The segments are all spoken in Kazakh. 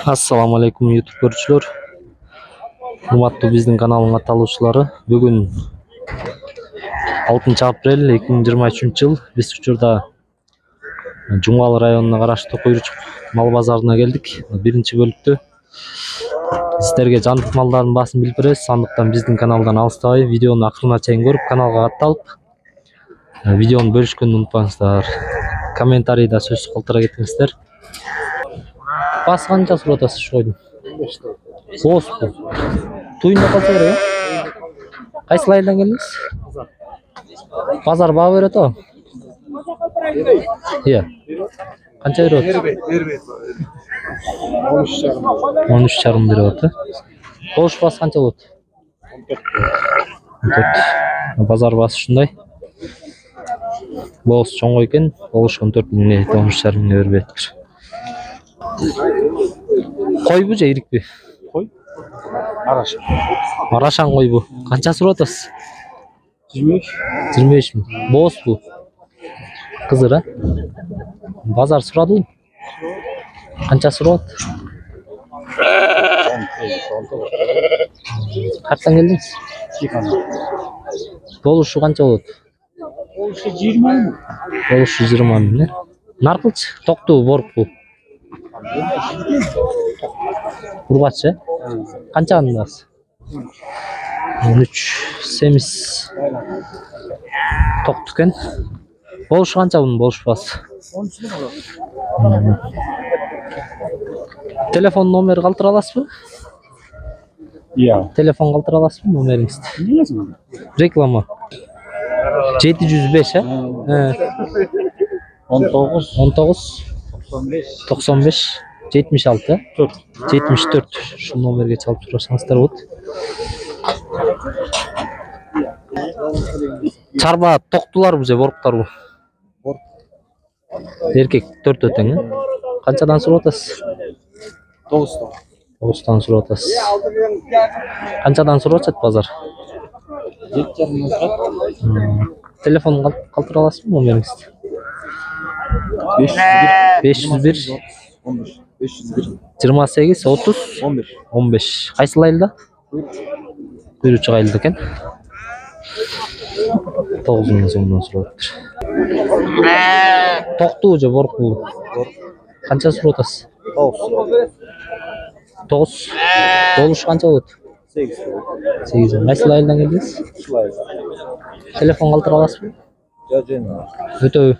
Assalamu alaikum YouTube көрүүчүлөр. Урматтуу биздин каналдын катталуучулары. Бүгүн 6 апрель 2023 жыл биз учурда Жумгалы районуна караштуу Куйручук мал базарына келдик. Биринчи бөлүктө сиздерге жандык малдардын баасын билип беребиз. Андыктан биздин каналдан алыстабай, видеону акырына чейин көрүп, каналга катталып, видеону бөлүшкөндү унутпаңыздар. Комментарийда сөз калтыра кетиңиздер. Бас канча сурап атасыз ушу койдун? 15 тоо. Боз бу. Туйунда калса керек, э? Кайсы айылдан келдиңиз? Базар баа берет о? Иә. Канча берет? 13,5 берет, э? Болуш басы канча болот? 14. Базар басы ушундай. Боз чоңго экен, болуш 14 миңге, 13,5 миңге бербейт. Койбу же ирикпи? Кой. Арашан. Арашан койбу. Канча сурап атасыз? 25 миң. Боз бу. Кызыр, а? Базар сурадыбы? Канча сурап? Каяктан келдиңиз? Болушу канча болот? Болушу 20 миң. Болушу 20 миң, э? Наркылчы, токтуу, борпу. Урбатчы, э? Канча андасыз? 13, семиз. Токту экен. Болушу канча бунун болушпасы? 13 миң. Телефон номери калтыра аласызбы? Иә. Телефон калтыра аласызбы номериңизди? Реклама. 705, э? 19 95 76, э? 74. Ушул номерге чалып сурашсаңыздар болот. Чарба токтуларбы же борктарбы? Борк. Эркек 4 тең, э? Канчадан сурап атасыз? 9 тоо. 9тан сурап атасыз. Канчадан сурап атат базар? 7,5 миң. Телефон калтыра аласызбы номериңизди? 501 28 30 15. Кайсы айылда? Куйручук айылда экен. 9 миң сомдон сурап атыптыр. Токтуу же боркуу? Канча сурап атасыз? 9. Болушу канча болот? 8. Кайсы айылдан келдиңиз? Телефон калтыра аласызбы? Өтөбү.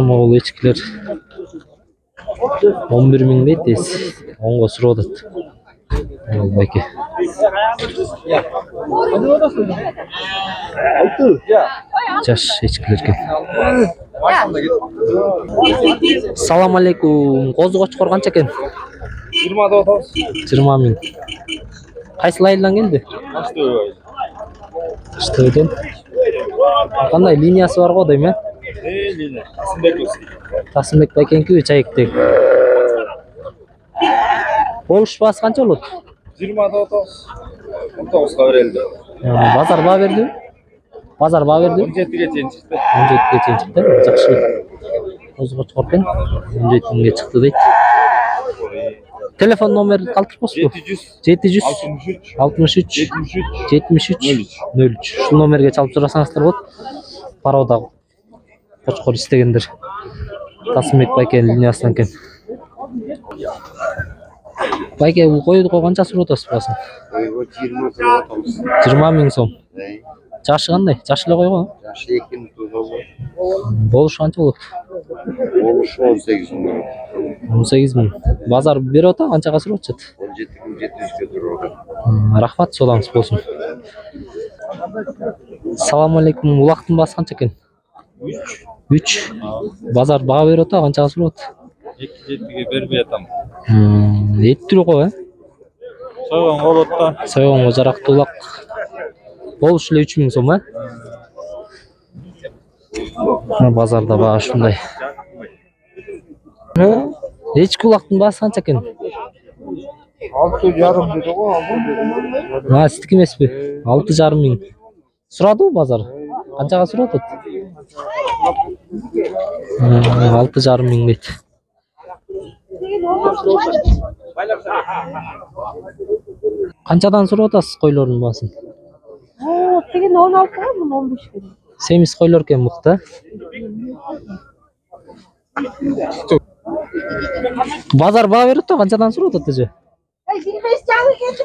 Могул эчкилер 11 миң дейт, эс. 10го сурап атат. Байке. Жаш эчкилер экен. Салам алейкум. Козу кочкор канча экен? 20 тоо атабыз. 20 миң. Кайсы айылдан келди? Аштөбөдөн. Кандай линиясы бар го дейм, э? Линия. Тасымбек байкенкиби, чайектеги? Болуш басы канча болот? 20 тоо атабыз. 19га берелди. Базар баа бердиби? Базар баа берди? 17ге чейин чыкты. 17ге чейин чыкты. Жакшы. Козу кочкор экен. 17 миңге чыкты дейт. Телефон номери калтырбосузбу? 700 63 73 03. Ушул номерге чалып сурасаңыздар болот. Парода кочкор истегендер. Тасымбек байке линиясынан экен. Байке, бул койду канча сурап атасыз басын? Койго 20 сурап атабыз. 20 миң сом. Жашы кандай? Жашы эле койго? Жашы 2 туулган. Болушу канча болот? Болушу 18 миң. 18 миң. Базар берип ата, канчага сурап атышат? 17,700 туруп атат. Рахмат, содаңыз болсун. Салам алейкум. Улактын басы канча экен? 3. Базар баа берип ата, канчага сурап атат? 2,7ге бербей атам. Эттүрү го, э? Сойгон болот да. Сойгонго жарактуу улак. Болушу эле 3 миң сом, э? Базарда баа ушундай. Эчки улактын баасы канча экен? 6,5 dedi го. Сиздики эмеспи? 6,5 миң. Сурадыбы базар? Канчага сурап атат? 6,5 ming deydi. Qanchadan so'rab o'tasiz qo'ylarning bahosin? Sekin 16 ga, buni 15 ga. Semiz qo'ylar ekan mıqta. Bazar baho beribdi, qanchadan so'rab o'tadi? Ay, 25 jami ketdi.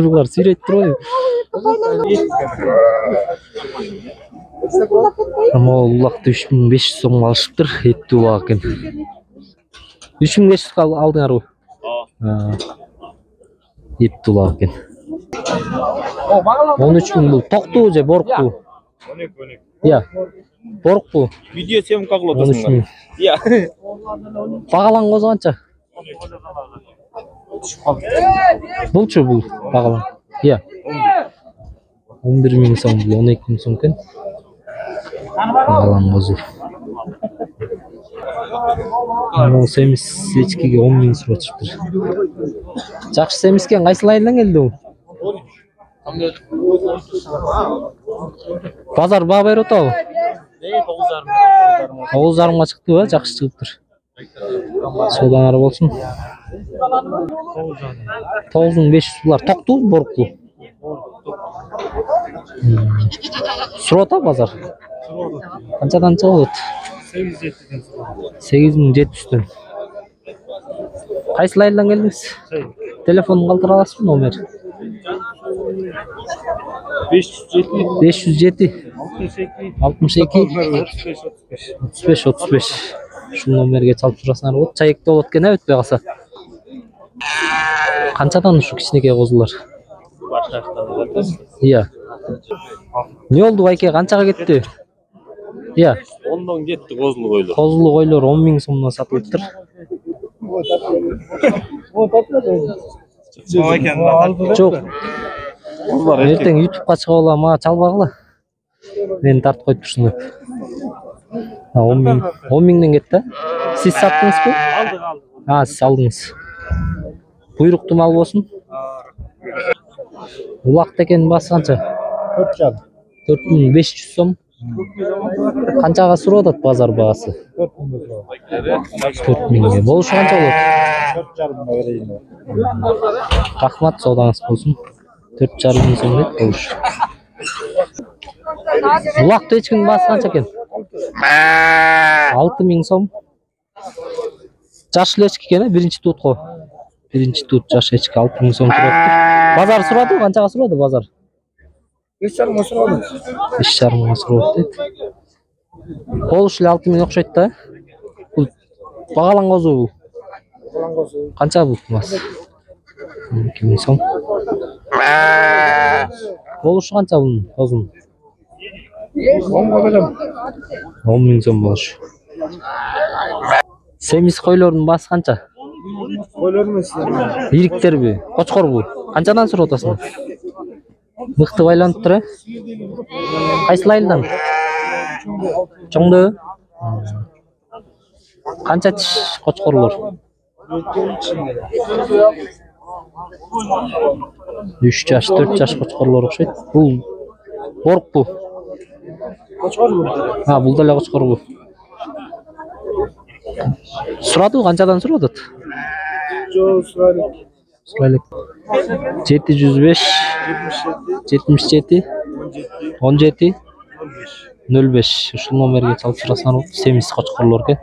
Bular siyrayib turibdi. Ama ulaqda 3500 so'm alışıptır. Etti ulaq ekan. 3500 aldыңар ғой. Etti ulaq ekan. 13 ming бұл. Тоқту же борық бұл? 12. Иә. Борық бұл. Видео съемка қылып 13 отырсың. ming. Иә. Бағалан қозы қанша? Бұл че бұл бағалан? Иә. 11 ming so'm бұл, 12 ming so'm ekan. Бағалан қозы. Бұл семіз ешкіге 10 ming сұрап шығыптыр. Жақшы семіз екен, қайсылайынан келді ол? Базар баға беріп отыр ол? 9,5-ға шықты ба? Жақсы шығыптыр. Содан ары болсын. 9500 бұлар. Тоқты борық бұл? Сұрап отыр базар? Қаншадан шығып өт? 8700-ден. Қайсыл айылдан келдіңіз? Телефонын қалтыра аласыз ба, номер? 507 62 35 Şu номерге çalып турасыңар болот. Чайекте болот экен, өтпөй калса. Канчадан ушу кичинекей козулар? Iya. Ne oldu Ayke? Kançaga gitti? Iya. 10'dan gitti kozulu koydu. Kozulu koylar 10 ming so'mdan satılıptır. Çok. Erteң YouTube'ga çıkıp olam, ha çalbagıla. Meni tartıp koyup tursun dep. 10 mingden gitti. Siz sattınız mı? Aldık. Ha, siz aldınız. Buyruklu mal olsun. Ulaq деген басы қанша? 4500 сом. Қаншаға сұрап атат базар бағасы? 4000-ге. Болушы қанша болады? 4,5 берейін. Рахмат, саудаңыз болсын. 4,5 сом деп болушы. Улақты ешкінің басы қанша екен? 6000 сом. Жаш ешкі екен, бірінші тут қой. Birinci tut yaş eçki 6000 so'm turibdi. Bozor so'radi, qanchaga so'radi bozor? 5,5 so'radi. 5,5 so'radi. Qo'lishli 6000 o'xshaydi da. Bu bag'alan qo'zi bu. Qancha bu mas? 2000 so'm. Qo'lishi qancha bunun qo'zim? 10 ming so'm bo'lishi. Semiz qo'ylarning basi qancha? Yiriktер бе? Qo'chqor bu. Qanchadan so'rab o'tasizlar? Mıqtı baylanib tur. Qaysi layldan? Cho'ngdi. Qancha tish qo'chqorlar? 3 yaş, 4 yaş qo'chqorlar o'xshaydi. Bu borq bu. Qo'chqor bu. Ha, bu da qo'chqor bu. Suradi, qanchadan suradi? Sıraylık 705 77 17 05 şu номерге çalıp sırasına oldu. Semiz qo'chqorlar ekan.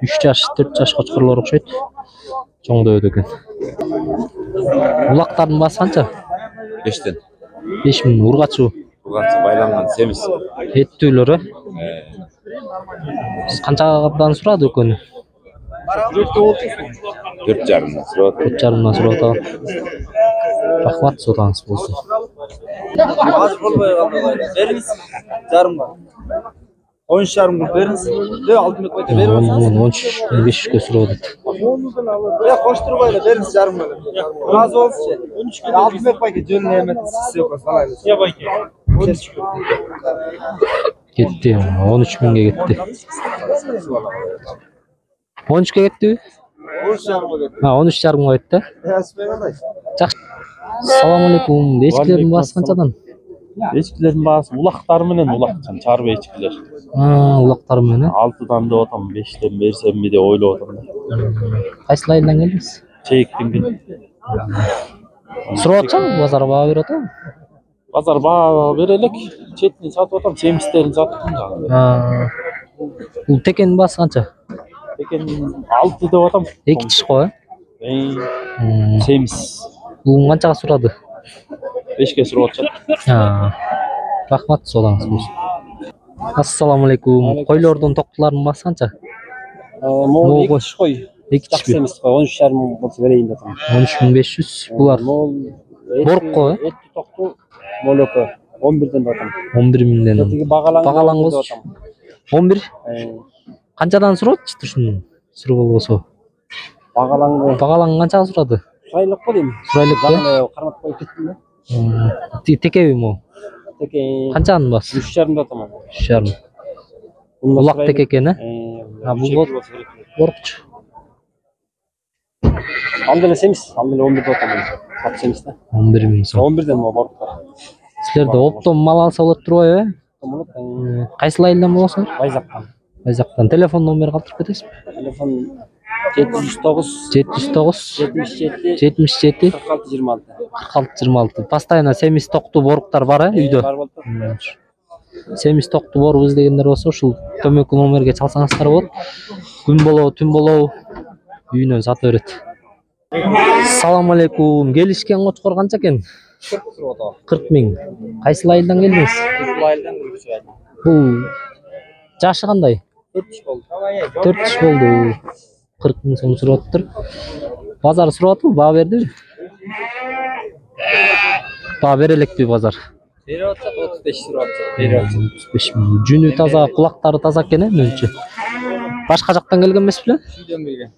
3 yaş, 4 yaş qo'chqorlar o'xshaydi. Cho'ngda o'di ekan. Ulaqlarning basi qancha? 5'ten. 5000 urg'achi u. Urg'achi baylangan semiz. Ettiler. Siz qanchadan so'radi o'kani? 4,5'dan so'radi. 4,5dan so'radi. Rahmat, so'rаңыз bo'lsin. Az bo'lmay qoldi. Beriniz. Jarımga. 13,5 ming beriniz. Yo'q, 6 qo'ydi. Beriniz. 13.500 so'radi. Yo'q, qo'shtirib qo'ydi. Beriniz jarımga. Rozi bo'lsin. 13 ga 6 qo'ydi. Jo'n ne'mat siz yo'q qo'yasiz. Yo'q, aka. 13 ga. Gitti. 13 mingga gitti. 13 ga gitti. 13,5 ga. Ha, 13,5 ming gitti. Yaxshi qanday? Assalomu alaykum. Echkilarning basi qanchadan? Echkilerin bazı ulaqlar menен ulaqçan çarba echkiler. Улактар менен. 6'dan деп atam, 5'ten bersem mi de ойлоп atam. Кайсы айылдан келдиңиз? Çeyiktен gel. Сурап атчам, базар баа берип атам. Bazar baa berelek, çetini satıp atam, semislerini sattım da. Бул текенин баасы канча? Peki 6 деп atam. Эки тишко, Semis. Бул канчага сурады? 5'ke sürüp atacak. Рахмат, саудаңыз болсун. Ассаламу алейкум. Койлордун токтуларынын баасы канча? Moğol iki kişi koy. Эки Tak тишпи. semiz koy. 13'er mi bolsa vereyim de tamam. 13500. Булар Борукко, Etli toktu moloko. 11'den de atam. 11000ден. Etigi bağalan Багалаңыз 11. Канчадан сурат түшүн? Суру болбосо. Bağalan Багалаң канчага сурады? sayılık bu diyeyim. Сурайлык Bağalan karmat koy kettim de. Текеби мо? Teki Канчанын баасы? 3'er de atam. 3,5. Улак теке экен, бул борукчу. Andele semiz. Andele 11'de atam. Sat semiz de. 11000 сом. 11'den mi boruklar? Силерде оптом мал алса болот турбайбы? Tomuluk. Кайсы айылдан болосуңар? Bayzaktan. Байзактан. Телефон номер калтырып кетесизби? Telefon 709 709 77 77 46 26. 46-26. Постоянно семиз токтуу боруктар бар, үйдө. Var boldu. Семиз токтуу борук издегендер болсо ушул көмөк номерге чалсаңыздар болот. Күн болобу, түн болобу үйүнөн сата берет. Салам алейкум. Келишкен кочкор канча экен? 40 000. Кайсы айылдан келдиңиз? Бул жашы кандай? 4 жаш болду. 40 000 сом сурап атыптыр. Базар сурап атпы, баа бердиби? Баа бере элекпи базар? Берип атсак 35 сурап атсак. Берип атсак. 35 000. Жүнү таза, кулактары таза экен, өзүнчө. Башка жактан келген эмес беле? Чүйдөн келген.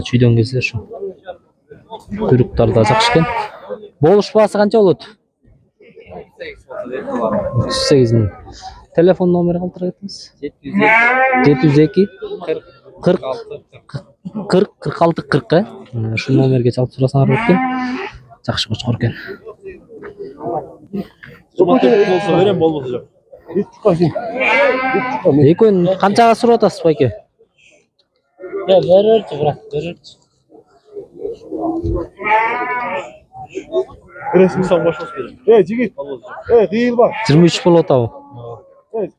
Чүйдөн келсе ушу. Куйруктар да жакшы экен. Болуш баасы канча болот? 38 000. Телефон номери калтырып кетиңиз. 702 40 46 40. Ушул номерге чалып сурасаңар болот экен. Жакшы кочкор экен. Bolsa verem, bolmasa yok. Экөөнү канчага сурап атасыз байке? Берерчи, брат, берерчи. Resim son boş olsun. Jigit. Değil bak. 23 болуп атабы?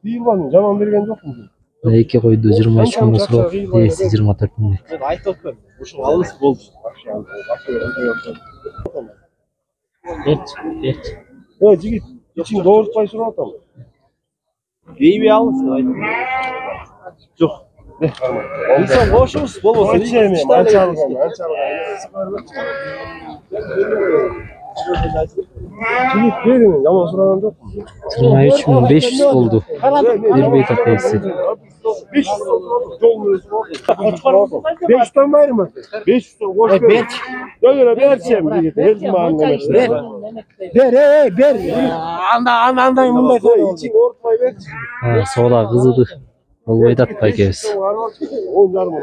Değil bak. Zaman bergen yok mu? Эки койду 23 000 сурап, эси 24 000. Ayıp olsun. Boşun alısı boldu. Jigit. İçin doğurtpay şunu atam. İyi bir alırsın. Ayıp. Yok. İnsan boşumuz bol olsun. Jigit verin. Yaman sıradan yok mu? 23 500 болду. Бербей атат эси. 500'den var mı? 500'den boş ver. Öyle vereceğim. Her zaman demişler. Ver. Andan bunda koy. İçin ortmayı ver. Соода кызыды. Болбой атат байкебиз. Onlar mı?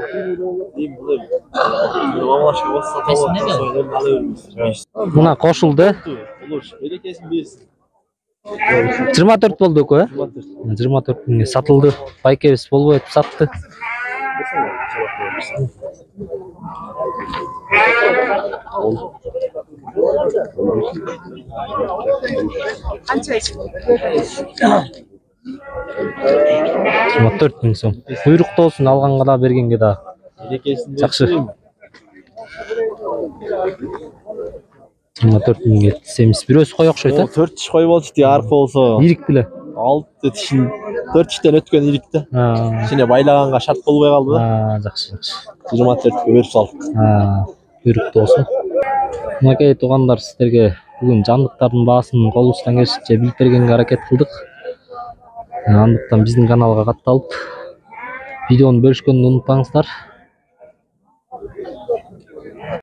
Мына кошулду. 24 болду экөө, 24 000 сатылды. Байкебиз болбой атып сатты. Канча? 4 000 сом. Буйруктуу болсун, алганга да бергенге да. Жакшы. 24 000 семиз. Бирөөсү кой окшойт, 4 iş koy boldu diye arka olsa. Ирик беле. 6 tişin 4 işten ötken irikti. İçine baylaganга şart bolbay kaldı da. Жакшы. 24'e berip saldık. Буйруктуу болсун. Мынакей туугандар, сиздерге бүгүн жандыктардын баасын колубуздан келишинче билип бергенге аракет кылдык. Андыктан биздин каналга катталып, видеону бөлүшкөндү унутпаңыздар.